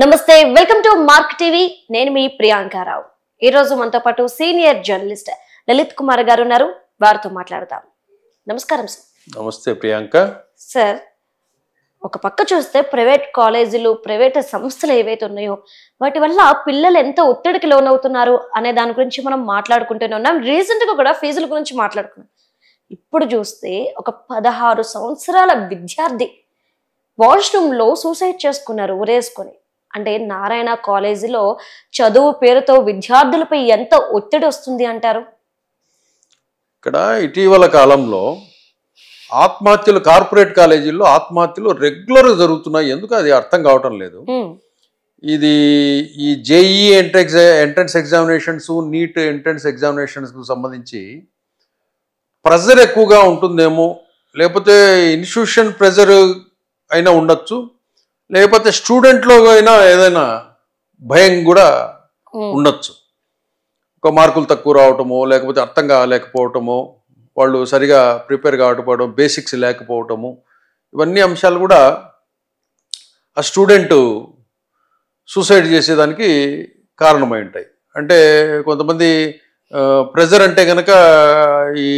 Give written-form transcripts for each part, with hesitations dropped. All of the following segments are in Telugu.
నమస్తే వెల్కమ్ టు మార్క్ టీవీ నేను మీ ప్రియాంకారావు ఈ రోజు మనతో పాటు సీనియర్ జర్నలిస్ట్ లలిత్ కుమార్ గారు ఉన్నారు వారితో మాట్లాడదాం నమస్కారం సార్ నమస్తే ప్రియాంక సార్ ఒక పక్క చూస్తే ప్రైవేట్ కాలేజీలు ప్రైవేట్ సంస్థలు ఏవైతే ఉన్నాయో వాటి వల్ల పిల్లలు ఎంత ఒత్తిడికి లోనవుతున్నారు అనే దాని గురించి మనం మాట్లాడుకుంటూనే ఉన్నాం రీసెంట్ గా కూడా ఫీజుల గురించి మాట్లాడుకున్నాం ఇప్పుడు చూస్తే ఒక 16 సంవత్సరాల విద్యార్థి వాష్రూమ్ లో సూసైడ్ చేసుకున్నారు ఉరేసుకొని అంటే నారాయణ కాలేజీలో చదువు పేరుతో విద్యార్థులపై ఎంత ఒత్తిడి వస్తుంది అంటారు ఇక్కడ ఇటీవల కాలంలో ఆత్మహత్యలు కార్పొరేట్ కాలేజీల్లో ఆత్మహత్యలు రెగ్యులర్ జరుగుతున్నాయి ఎందుకు అది అర్థం కావటం లేదు ఇది ఈ JEE entrance examinations NEET entrance ఎగ్జామినేషన్స్కు సంబంధించి ప్రెజర్ ఎక్కువగా ఉంటుందేమో లేకపోతే ఇన్స్టిట్యూషన్ ప్రెజర్ అయినా ఉండొచ్చు లేకపోతే స్టూడెంట్లో అయినా ఏదైనా భయం కూడా ఉండొచ్చు ఒక మార్కులు తక్కువ రావటమో లేకపోతే అర్థం కాలేకపోవటమో వాళ్ళు సరిగా ప్రిపేర్ కావటం బేసిక్స్ లేకపోవటము ఇవన్నీ అంశాలు కూడా ఆ స్టూడెంట్ సూసైడ్ చేసేదానికి కారణమై ఉంటాయి అంటే కొంతమంది ప్రెజర్ అంటే కనుక ఈ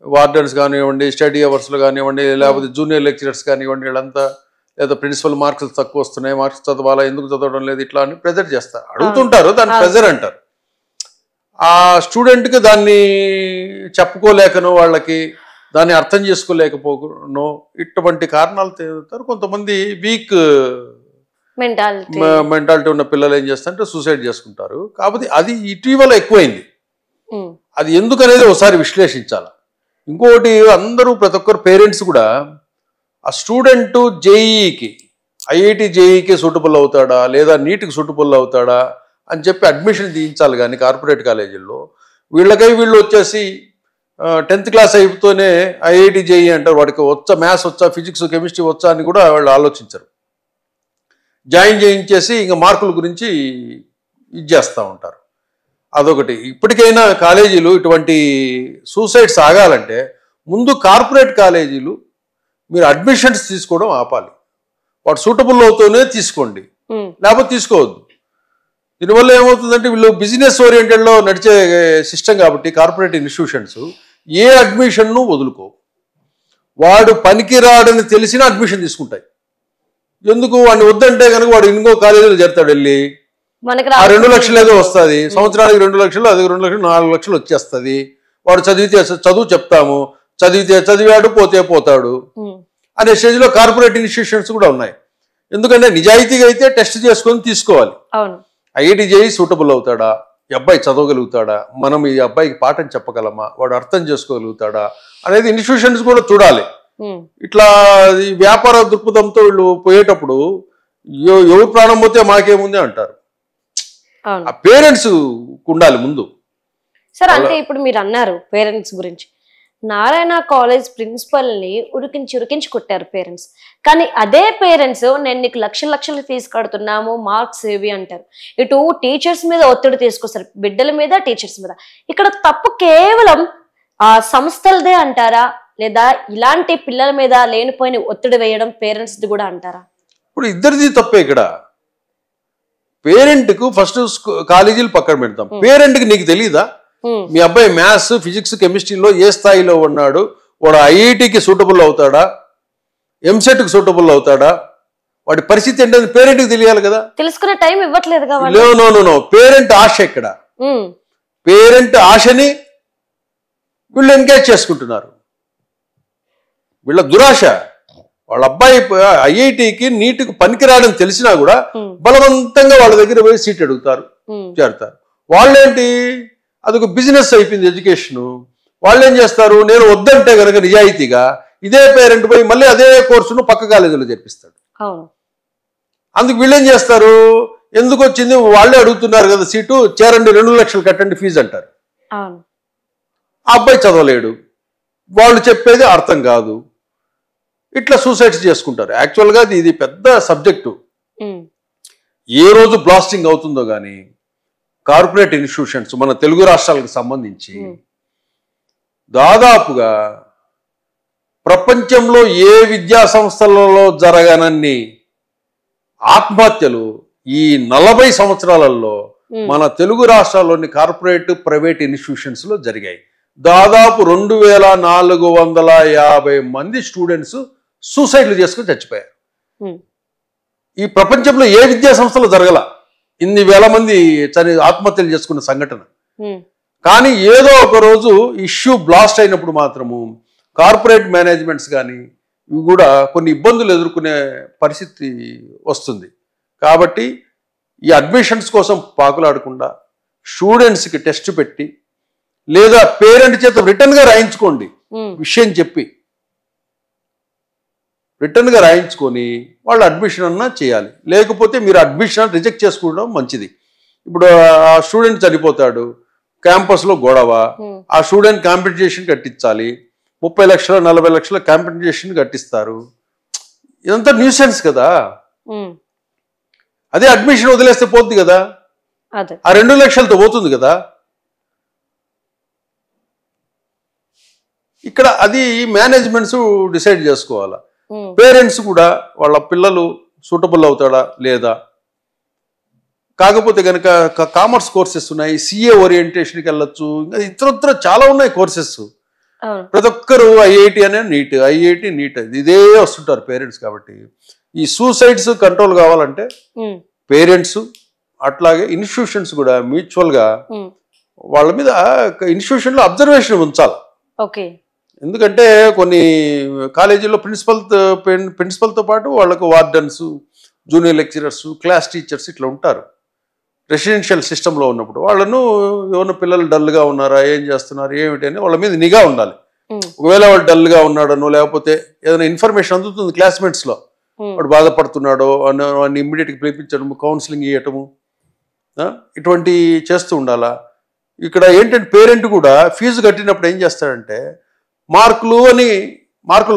వార్డెన్స్ కానివ్వండి స్టడీ అవర్స్లో కానివ్వండి లేకపోతే జూనియర్ లెక్చరర్స్ కానివ్వండి వీళ్ళంతా లేదా ప్రిన్సిపల్ మార్క్స్ తక్కువ వస్తున్నాయి మార్క్స్ చదవాలా ఎందుకు చదవడం లేదు ఇట్లా అని ప్రెజర్ చేస్తారు అడుగుతుంటారు దాన్ని ప్రెజర్ అంటారు ఆ స్టూడెంట్కి దాన్ని చెప్పుకోలేకనో వాళ్ళకి దాన్ని అర్థం చేసుకోలేకపోనో ఇటువంటి కారణాలు తేలుతారు కొంతమంది వీక్ మెంటాలిటీ ఉన్న పిల్లలు ఏం చేస్తారంటే సూసైడ్ చేసుకుంటారు కాబట్టి అది ఇటీవల ఎక్కువైంది అది ఎందుకనేది ఒకసారి విశ్లేషించాలి ఇంకోటి అందరూ ప్రతి ఒక్కరు పేరెంట్స్ కూడా ఆ స్టూడెంట్ జేఈకి ఐఐటి జేఈకి సూటబుల్ అవుతాడా లేదా నీట్కి సూటబుల్ అవుతాడా అని చెప్పి అడ్మిషన్ తీయించాలి కానీ కార్పొరేట్ కాలేజీల్లో వీళ్ళు వచ్చేసి 10th క్లాస్ అయిపోతూనే ఐఐటి జేఈ అంటారు వాడికి వచ్చా మ్యాథ్స్ వచ్చా ఫిజిక్స్ కెమిస్ట్రీ వచ్చా అని కూడా వాళ్ళు ఆలోచించరు జాయిన్ చేయించేసి ఇంకా మార్కుల గురించి ఇది చేస్తూ ఉంటారు అదొకటి ఇప్పటికైనా కాలేజీలు ఇటువంటి సూసైడ్స్ ఆగాలంటే ముందు కార్పొరేట్ కాలేజీలు మీరు అడ్మిషన్స్ తీసుకోవడం ఆపాలి వాడు సూటబుల్ అవుతూనే తీసుకోండి లేకపోతే తీసుకోవద్దు దీనివల్ల ఏమవుతుందంటే వీళ్ళు బిజినెస్ ఓరియంటెడ్లో నడిచే సిస్టమ్ కాబట్టి కార్పొరేట్ ఇన్స్టిట్యూషన్స్ ఏ అడ్మిషన్ను వదులుకో వాడు పనికిరాడని తెలిసినా అడ్మిషన్ తీసుకుంటాయి ఎందుకు వాడిని వద్దంటే కనుక వాడు ఇంకో కాలేజీలో చేరుతాడు వెళ్ళి ఆ 2 లక్షలు ఏదో వస్తుంది సంవత్సరానికి 2 లక్షలు అది 2 లక్షలు 4 లక్షలు వచ్చేస్తుంది వాడు చదువు చెప్తాము చదివాడు పోతాడు అనే స్టేజ్లో కార్పొరేట్ ఇన్స్టిట్యూషన్స్ కూడా ఉన్నాయి ఎందుకంటే నిజాయితీగా అయితే టెస్ట్ చేసుకొని తీసుకోవాలి ఐఐటి జేఈ సూటబుల్ అవుతాడా ఈ అబ్బాయి చదవగలుగుతాడా మనం ఈ అబ్బాయికి పాఠం చెప్పగలమా వాడు అర్థం చేసుకోగలుగుతాడా అనేది ఇన్స్టిట్యూషన్స్ కూడా చూడాలి ఇట్లా ఈ వ్యాపార దృక్పథంతో వీళ్ళు పోయేటప్పుడు ఎవరు ప్రాణం పోతే మాకేముంది అంటారు ఆ పేరెంట్స్ ఉండాలి ముందు సార్ అంటే ఇప్పుడు మీరు అన్నారు పేరెంట్స్ గురించి నారాయణ కాలేజ్ ప్రిన్సిపల్ ని ఉరికించి కొట్టారు పేరెంట్స్ కానీ అదే పేరెంట్స్ నేను నీకు లక్షల ఫీజు కడుతున్నాము మార్క్స్ ఏవి అంటారు ఇటు టీచర్స్ మీద ఒత్తిడి తీసుకొస్తారు బిడ్డల మీద టీచర్స్ మీద ఇక్కడ తప్పు కేవలం ఆ సంస్థలదే అంటారా లేదా ఇలాంటి పిల్లల మీద లేనిపోయిన ఒత్తిడి వేయడం పేరెంట్స్ కూడా అంటారా ఇప్పుడు ఇద్దరిది తప్పే ఇక్కడ పేరెంట్కు ఫస్ట్ కాలేజీలు పక్కన పెడతాం పేరెంట్కి నీకు తెలీదా మీ అబ్బాయి మ్యాథ్స్ ఫిజిక్స్ కెమిస్ట్రీలో ఏ స్థాయిలో ఉన్నాడు వాడు ఐఐటికి సూటబుల్ అవుతాడా ఎంసెట్కి సూటబుల్ అవుతాడా వాడి పరిస్థితి ఏంటని పేరెంట్కి తెలియాలి కదా తెలుసుకునే టైం ఇవ్వట్లేదు నో పేరెంట్ ఆశ ఇక్కడ పేరెంట్ ఆశని వీళ్ళు ఎంకరేజ్ చేసుకుంటున్నారు వీళ్ళ దురాశ వాళ్ళ అబ్బాయి ఐఐటికి నీట్కి పనికిరాడని తెలిసినా కూడా బలవంతంగా వాళ్ళ దగ్గర పోయి సీట్ అడుగుతారు చేరుతారు వాళ్ళేంటి అదొక బిజినెస్ అయిపోయింది ఎడ్యుకేషన్ వాళ్ళు ఏం చేస్తారు నేను వద్దంటే కనుక నిజాయితీగా ఇదే పేరెంట్ పోయి మళ్ళీ అదే కోర్సును పక్క కాలేజీలో చేర్పిస్తాడు అందుకు వీళ్ళేం చేస్తారు ఎందుకు వచ్చింది వాళ్ళే అడుగుతున్నారు కదా సీటు చేరండి 2 లక్షలు కట్టండి ఫీజు అంటారు ఆ అబ్బాయి చదవలేడు వాళ్ళు చెప్పేది అర్థం కాదు ఇట్లా సూసైడ్స్ చేసుకుంటారు యాక్చువల్గా ఇది పెద్ద సబ్జెక్టు ఏ రోజు బ్లాస్టింగ్ అవుతుందో కానీ కార్పొరేట్ ఇన్స్టిట్యూషన్స్ మన తెలుగు రాష్ట్రాలకు సంబంధించి దాదాపుగా ప్రపంచంలో ఏ విద్యా సంస్థలలో జరగనన్ని ఆత్మహత్యలు ఈ 40 సంవత్సరాలలో మన తెలుగు రాష్ట్రాల్లోని కార్పొరేట్ ప్రైవేట్ ఇన్స్టిట్యూషన్స్ లో జరిగాయి. దాదాపు 2450 మంది స్టూడెంట్స్ సూసైడ్లు చేసుకుని చచ్చిపోయారు. ఈ ప్రపంచంలో ఏ విద్యా సంస్థలో జరగల ఇన్ని వేల మంది ఆత్మహత్యలు చేసుకున్న సంఘటన. కానీ ఏదో ఒక రోజు ఇష్యూ బ్లాస్ట్ అయినప్పుడు మాత్రము కార్పొరేట్ మేనేజ్మెంట్స్ కానీ ఇవి కూడా కొన్ని ఇబ్బందులు ఎదుర్కొనే పరిస్థితి వస్తుంది. కాబట్టి ఈ అడ్మిషన్స్ కోసం పాకులాడకుండా స్టూడెంట్స్కి టెస్ట్ పెట్టి లేదా పేరెంట్ చేత రిటర్న్గా రాయించుకోండి. విషయం చెప్పి రిటర్న్గా రాయించుకొని వాళ్ళు అడ్మిషన్ అన్నా చేయాలి. లేకపోతే మీరు అడ్మిషన్ రిజెక్ట్ చేసుకోవడం మంచిది. ఇప్పుడు ఆ స్టూడెంట్ చనిపోతాడు, క్యాంపస్లో గొడవ, ఆ స్టూడెంట్ కాంపెన్సేషన్ కట్టించాలి. 30 లక్షలు 40 లక్షల కాంపెన్సేషన్ కట్టిస్తారు. ఇదంతా న్యూసెన్స్ కదా. అదే అడ్మిషన్ వదిలేస్తే పోతుంది కదా, ఆ 2 లక్షలతో పోతుంది కదా. ఇక్కడ అది మేనేజ్మెంట్స్ డిసైడ్ చేసుకోవాలా. పేరెంట్స్ కూడా వాళ్ళ పిల్లలు సూటబుల్ అవుతాడా లేదా. కాకపోతే కనుక కామర్స్ కోర్సెస్ ఉన్నాయి, సిఏ ఓరియంటేషన్కి వెళ్ళొచ్చు, ఇంకా ఇతరత్ర చాలా ఉన్నాయి కోర్సెస్. ప్రతి ఒక్కరు ఐఐటి అనే నీట్, ఐఐటి నీట్ ఇదే వస్తుంటారు పేరెంట్స్. కాబట్టి ఈ సూసైడ్స్ కంట్రోల్ కావాలంటే పేరెంట్స్ అట్లాగే ఇన్స్టిట్యూషన్స్ కూడా మ్యూచువల్గా వాళ్ళ మీద ఇన్స్టిట్యూషన్లో అబ్జర్వేషన్ ఉంచాలి. ఎందుకంటే కొన్ని కాలేజీల్లో ప్రిన్సిపల్తో పాటు వాళ్ళకు wardens, junior lecturers, class teachers ఇట్లా ఉంటారు. రెసిడెన్షియల్ సిస్టంలో ఉన్నప్పుడు వాళ్ళను ఏమైనా పిల్లలు డల్గా ఉన్నారా, ఏం చేస్తున్నారు ఏమిటి అని వాళ్ళ మీద నిఘా ఉండాలి. ఒకవేళ వాడు డల్గా ఉన్నాడనో లేకపోతే ఏదైనా ఇన్ఫర్మేషన్ అందుతుంది క్లాస్మేట్స్లో, వాడు బాధపడుతున్నాడో వాడిని ఇమ్మీడియట్గా పిలిపించడము, కౌన్సిలింగ్ ఇవ్వటము, ఇటువంటి చేస్తూ ఉండాలా. ఇక్కడ ఏంటంటే పేరెంట్ కూడా ఫీజు కట్టినప్పుడు ఏం చేస్తాడంటే మార్కులు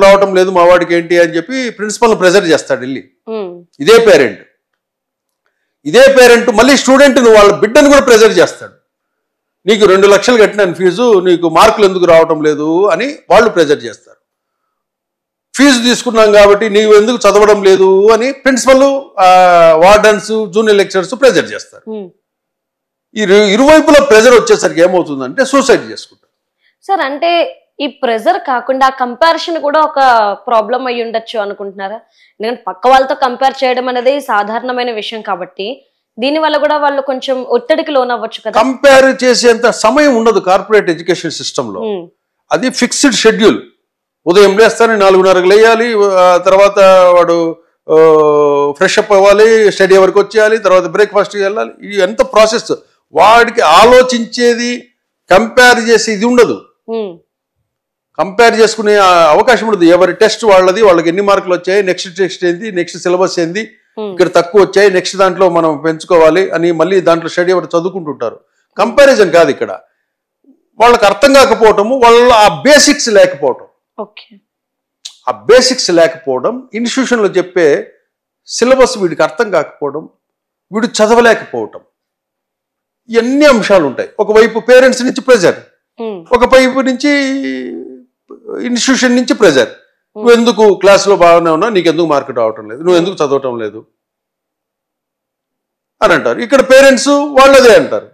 రావటం లేదు మా వాడికి ఏంటి అని చెప్పి ప్రిన్సిపల్ని ప్రెజర్ చేస్తాడు వెళ్ళి. ఇదే పేరెంట్ మళ్ళీ స్టూడెంట్ను వాళ్ళ బిడ్డను కూడా ప్రెజర్ చేస్తాడు. నీకు 2 లక్షలు కట్టినాను ఫీజు, నీకు మార్కులు ఎందుకు రావటం లేదు అని వాళ్ళు ప్రెజర్ చేస్తారు. ఫీజు తీసుకున్నాం కాబట్టి నీవు ఎందుకు చదవడం లేదు అని principal, wardens, junior lecturers pressure చేస్తారు. ఈ ఇరువైపుల ప్రెజర్ వచ్చేసరికి ఏమవుతుందంటే సూసైడ్ చేసుకుంటారు. సార్ అంటే ఈ ప్రెజర్ కాకుండా కంపారిజన్ కూడా ఒక ప్రాబ్లం అయ్యి ఉండొచ్చు అనుకుంటున్నారా? ఎందుకంటే పక్క వాళ్ళతో కంపేర్ చేయడం అనేది సాధారణమైన విషయం కాబట్టి దీని వల్ల కూడా వాళ్ళు కొంచెం ఒత్తిడికి లోనవ్వచ్చు కదా. కంపేర్ చేసేంత సమయం ఉండదు కార్పొరేట్ ఎడ్యుకేషన్ సిస్టంలో. అది ఫిక్స్డ్ షెడ్యూల్. ఉదయం లేస్తానే 4:30కి లేయాలి, తర్వాత వాడు ఫ్రెష్ అప్ అవ్వాలి, స్టడీ అవర్కి వచ్చేయాలి, తర్వాత బ్రేక్ఫాస్ట్కి వెళ్ళాలి. ఇది ఎంత ప్రాసెస్. వాడికి ఆలోచించేది కంపేర్ చేసి ఇది ఉండదు. కంపేర్ చేసుకునే అవకాశం ఉండదు. ఎవరి టెస్ట్ వాళ్ళది, వాళ్ళకి ఎన్ని మార్కులు వచ్చాయి, నెక్స్ట్ టెస్ట్ ఏంది, నెక్స్ట్ సిలబస్ ఏంది, ఇక్కడ తక్కువ వచ్చాయి, నెక్స్ట్ దాంట్లో మనం పెంచుకోవాలి అని మళ్ళీ దాంట్లో స్టడీ ఎవరు చదువుకుంటుంటారు. కంపారిజన్ కాదు ఇక్కడ. వాళ్ళకి అర్థం కాకపోవటము, వాళ్ళ ఆ బేసిక్స్ లేకపోవటం. ఆ బేసిక్స్ లేకపోవడం, ఇన్స్టిట్యూషన్లో చెప్పే సిలబస్ వీడికి అర్థం కాకపోవడం, వీడు చదవలేకపోవటం, ఇవన్నీ అంశాలు ఉంటాయి. ఒకవైపు పేరెంట్స్ నుంచి ప్రెజర్, ఒక వైపు నుంచి ఇన్స్టిట్యూషన్ నుంచి ప్రెజర్. నువ్వు ఎందుకు క్లాస్లో బాగానే ఉన్నా, నీకు ఎందుకు మార్క్ రావటం లేదు, నువ్వు ఎందుకు చదవటం లేదు అని అంటారు. ఇక్కడ పేరెంట్స్ వాళ్ళదే అంటారు.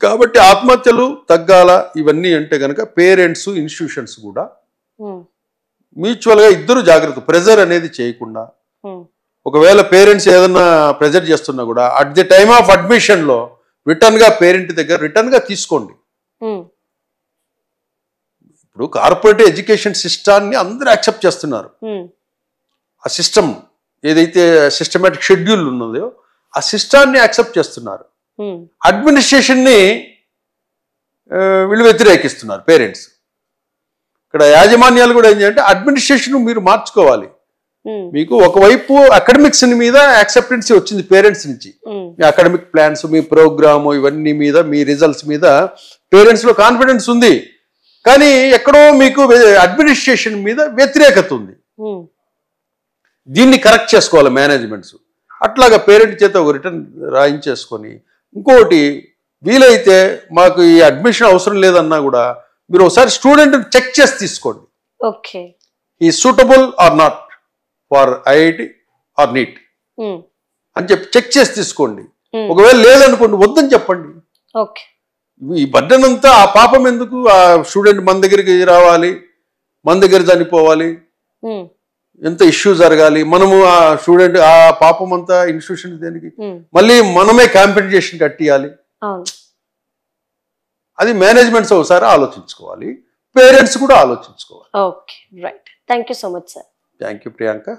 కాబట్టి ఆత్మహత్యలు తగ్గాల ఇవన్నీ అంటే కనుక పేరెంట్స్, ఇన్స్టిట్యూషన్స్ కూడా మ్యూచువల్గా ఇద్దరు జాగ్రత్త, ప్రెజర్ అనేది చేయకుండా. ఒకవేళ పేరెంట్స్ ఏదన్నా ప్రెజర్ చేస్తున్నా కూడా అట్ ది టైమ్ ఆఫ్ అడ్మిషన్లో రిటర్న్గా పేరెంట్ దగ్గర రిటర్న్గా తీసుకోండి. ఇప్పుడు కార్పొరేట్ ఎడ్యుకేషన్ సిస్టాన్ని అందరూ యాక్సెప్ట్ చేస్తున్నారు. ఆ సిస్టమ్ ఏదైతే సిస్టమేటిక్ షెడ్యూల్ ఉన్నదో ఆ సిస్టాన్ని యాక్సెప్ట్ చేస్తున్నారు. అడ్మినిస్ట్రేషన్ని వీళ్ళు వ్యతిరేకిస్తున్నారు పేరెంట్స్. ఇక్కడ యాజమాన్యాలు కూడా ఏం చేయాలంటే అడ్మినిస్ట్రేషన్ మీరు మార్చుకోవాలి. మీకు ఒకవైపు అకాడమిక్స్ మీద యాక్సెప్టెన్సీ వచ్చింది పేరెంట్స్ నుంచి, మీ అకాడమిక్ ప్లాన్స్, మీ ప్రోగ్రామ్, ఇవన్నీ మీద, మీ రిజల్ట్స్ మీద పేరెంట్స్ లో కాన్ఫిడెన్స్ ఉంది. కానీ ఎక్కడో మీకు అడ్మినిస్ట్రేషన్ మీద వ్యతిరేకత ఉంది. దీన్ని కరెక్ట్ చేసుకోవాలి మేనేజ్మెంట్స్. అట్లాగా పేరెంట్ చేత ఒక రిటర్న్ రాయించేసుకొని, ఇంకోటి వీలైతే మాకు ఈ అడ్మిషన్ అవసరం లేదన్నా కూడా మీరు ఒకసారి స్టూడెంట్ చెక్ చేసి తీసుకోండి. ఈ suitable or not for IIT or NEET అని చెప్పి చెక్ చేసి తీసుకోండి. ఒకవేళ లేదనుకోండి వద్దని చెప్పండి. ఓకే. ఈ బర్డెన్ అంతా ఆ పాపం ఎందుకు? ఆ స్టూడెంట్ మన దగ్గరికి రావాలి, మన దగ్గర చనిపోవాలి, ఎంత ఇష్యూ జరగాలి, మనము ఆ స్టూడెంట్ ఆ పాపం అంతా ఇన్స్టిట్యూషన్ దేనికి, మళ్ళీ మనమే కాంపెన్సేషన్ కట్టియాలి. అది మేనేజ్మెంట్స్ ఒకసారి ఆలోచించుకోవాలి, పేరెంట్స్ కూడా ఆలోచించుకోవాలి. Okay, right. Thank you so much sir. Thank you Priyanka.